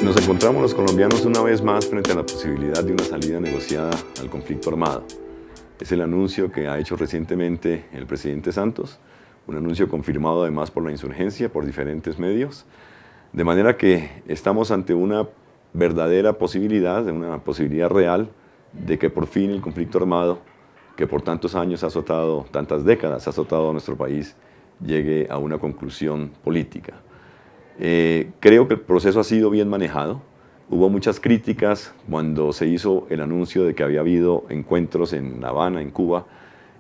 Nos encontramos los colombianos una vez más frente a la posibilidad de una salida negociada al conflicto armado. Es el anuncio que ha hecho recientemente el presidente Santos, un anuncio confirmado además por la insurgencia, por diferentes medios, de manera que estamos ante una verdadera posibilidad, una posibilidad real de que por fin el conflicto armado, que por tantos años ha azotado, tantas décadas ha azotado a nuestro país, llegue a una conclusión política. Creo que el proceso ha sido bien manejado. Hubo muchas críticas cuando se hizo el anuncio de que había habido encuentros en La Habana, en Cuba,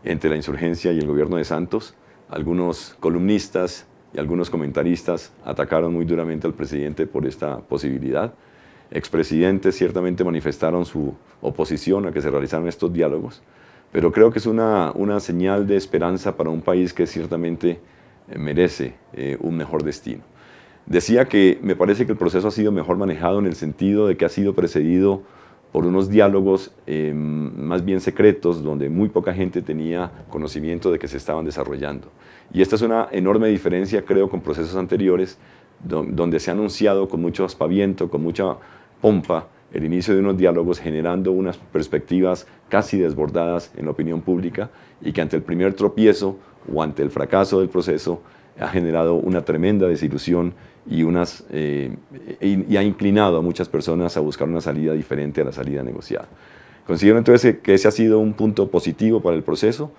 entre la insurgencia y el gobierno de Santos. Algunos columnistas y algunos comentaristas atacaron muy duramente al presidente por esta posibilidad. Expresidentes ciertamente manifestaron su oposición a que se realizaran estos diálogos, pero creo que es una señal de esperanza para un país que ciertamente merece un mejor destino. Decía que me parece que el proceso ha sido mejor manejado en el sentido de que ha sido precedido por unos diálogos más bien secretos, donde muy poca gente tenía conocimiento de que se estaban desarrollando. Y esta es una enorme diferencia, creo, con procesos anteriores, donde se ha anunciado con mucho aspaviento, con mucha pompa, el inicio de unos diálogos generando unas perspectivas casi desbordadas en la opinión pública y que ante el primer tropiezo o ante el fracaso del proceso ha generado una tremenda desilusión y ha inclinado a muchas personas a buscar una salida diferente a la salida negociada. Considero entonces que ese ha sido un punto positivo para el proceso.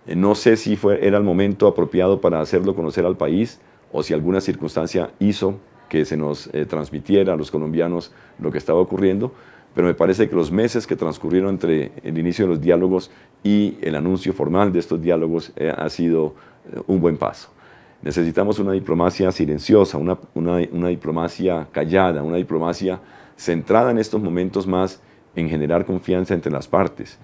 No sé si era el momento apropiado para hacerlo conocer al país o si alguna circunstancia hizo que se nos transmitiera a los colombianos lo que estaba ocurriendo, pero me parece que los meses que transcurrieron entre el inicio de los diálogos y el anuncio formal de estos diálogos ha sido un buen paso. Necesitamos una diplomacia silenciosa, una diplomacia callada, una diplomacia centrada en estos momentos más en generar confianza entre las partes.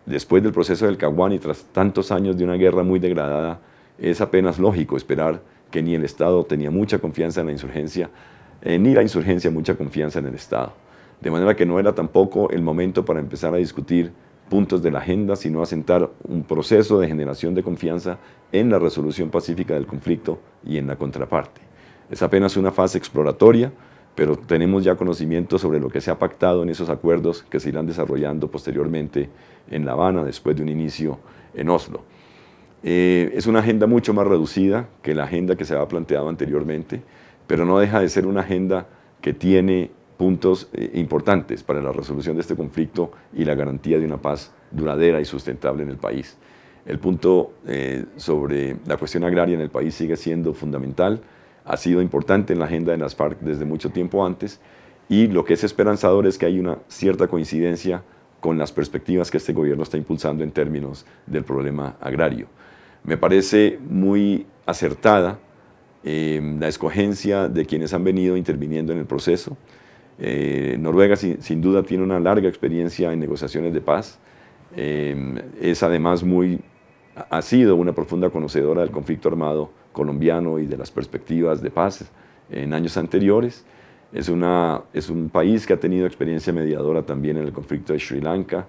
Después del proceso del Caguán y tras tantos años de una guerra muy degradada, es apenas lógico esperar que ni el Estado tenía mucha confianza en la insurgencia, ni la insurgencia mucha confianza en el Estado. De manera que no era tampoco el momento para empezar a discutir puntos de la agenda, sino asentar un proceso de generación de confianza en la resolución pacífica del conflicto y en la contraparte. Es apenas una fase exploratoria, pero tenemos ya conocimiento sobre lo que se ha pactado en esos acuerdos que se irán desarrollando posteriormente en La Habana, después de un inicio en Oslo. Es una agenda mucho más reducida que la agenda que se había planteado anteriormente, pero no deja de ser una agenda que tiene puntos importantes para la resolución de este conflicto y la garantía de una paz duradera y sustentable en el país. El punto sobre la cuestión agraria en el país sigue siendo fundamental, ha sido importante en la agenda de las FARC desde mucho tiempo antes, y lo que es esperanzador es que hay una cierta coincidencia con las perspectivas que este gobierno está impulsando en términos del problema agrario. Me parece muy acertada la escogencia de quienes han venido interviniendo en el proceso. Noruega sin duda tiene una larga experiencia en negociaciones de paz, ha sido una profunda conocedora del conflicto armado colombiano y de las perspectivas de paz en años anteriores. Es un país que ha tenido experiencia mediadora también en el conflicto de Sri Lanka,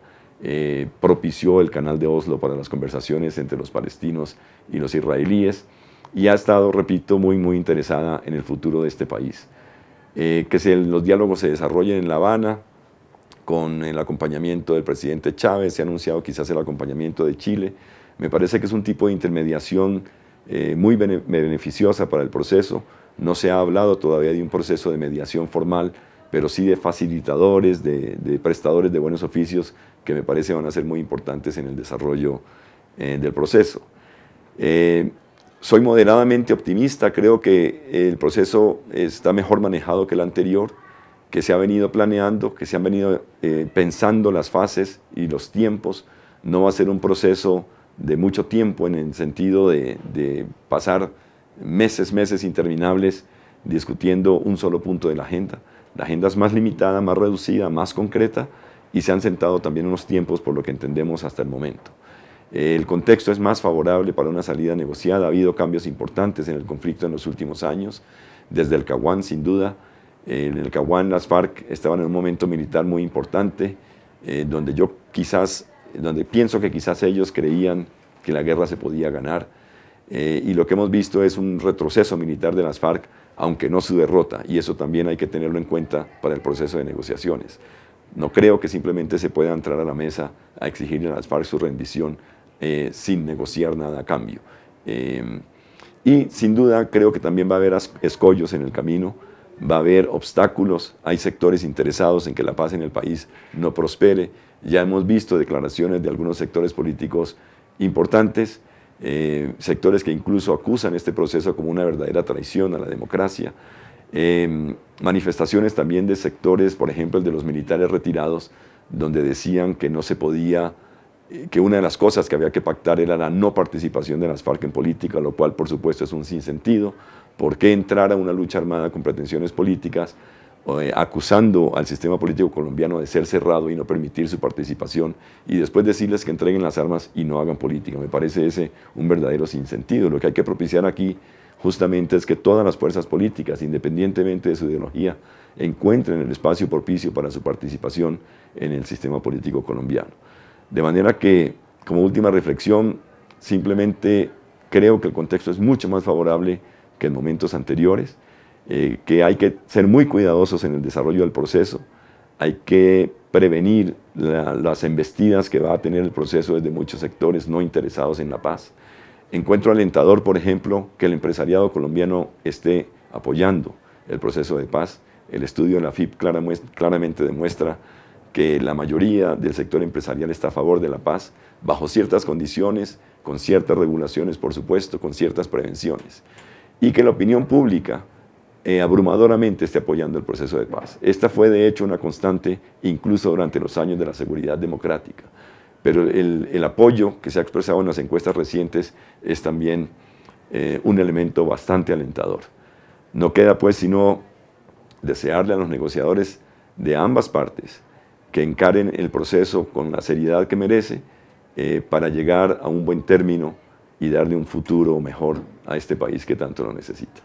propició el canal de Oslo para las conversaciones entre los palestinos y los israelíes y ha estado, repito, muy interesada en el futuro de este país. Los diálogos se desarrollen en La Habana con el acompañamiento del presidente Chávez, se ha anunciado quizás el acompañamiento de Chile. Me parece que es un tipo de intermediación muy beneficiosa para el proceso. No se ha hablado todavía de un proceso de mediación formal, pero sí de facilitadores, de prestadores de buenos oficios que me parece van a ser muy importantes en el desarrollo del proceso. Soy moderadamente optimista, creo que el proceso está mejor manejado que el anterior, que se ha venido planeando, que se han venido pensando las fases y los tiempos. No va a ser un proceso de mucho tiempo en el sentido de pasar meses interminables discutiendo un solo punto de la agenda. La agenda es más limitada, más reducida, más concreta y se han sentado también unos tiempos por lo que entendemos hasta el momento. El contexto es más favorable para una salida negociada, ha habido cambios importantes en el conflicto en los últimos años, desde el Caguán sin duda. En el Caguán las FARC estaban en un momento militar muy importante, donde pienso que quizás ellos creían que la guerra se podía ganar, y lo que hemos visto es un retroceso militar de las FARC aunque no su derrota, y eso también hay que tenerlo en cuenta para el proceso de negociaciones. No creo que simplemente se pueda entrar a la mesa a exigirle a las FARC su rendición sin negociar nada a cambio. Y sin duda creo que también va a haber escollos en el camino, va a haber obstáculos, hay sectores interesados en que la paz en el país no prospere. Ya hemos visto declaraciones de algunos sectores políticos importantes, sectores que incluso acusan este proceso como una verdadera traición a la democracia. Manifestaciones también de sectores, por ejemplo el de los militares retirados, donde decían que no se podía, que una de las cosas que había que pactar era la no participación de las FARC en política, lo cual por supuesto es un sinsentido. ¿Por qué entrar a una lucha armada con pretensiones políticas, acusando al sistema político colombiano de ser cerrado y no permitir su participación, y después decirles que entreguen las armas y no hagan política? Me parece ese un verdadero sinsentido. Lo que hay que propiciar aquí justamente es que todas las fuerzas políticas, independientemente de su ideología, encuentren el espacio propicio para su participación en el sistema político colombiano. De manera que, como última reflexión, simplemente creo que el contexto es mucho más favorable que en momentos anteriores, que hay que ser muy cuidadosos en el desarrollo del proceso, hay que prevenir las embestidas que va a tener el proceso desde muchos sectores no interesados en la paz. Encuentro alentador, por ejemplo, que el empresariado colombiano esté apoyando el proceso de paz. El estudio de la FIP claramente demuestra que la mayoría del sector empresarial está a favor de la paz, bajo ciertas condiciones, con ciertas regulaciones, por supuesto, con ciertas prevenciones, y que la opinión pública abrumadoramente esté apoyando el proceso de paz. Esta fue de hecho una constante incluso durante los años de la seguridad democrática, pero el apoyo que se ha expresado en las encuestas recientes es también un elemento bastante alentador. No queda pues sino desearle a los negociadores de ambas partes que encaren el proceso con la seriedad que merece para llegar a un buen término y darle un futuro mejor a este país que tanto lo necesita.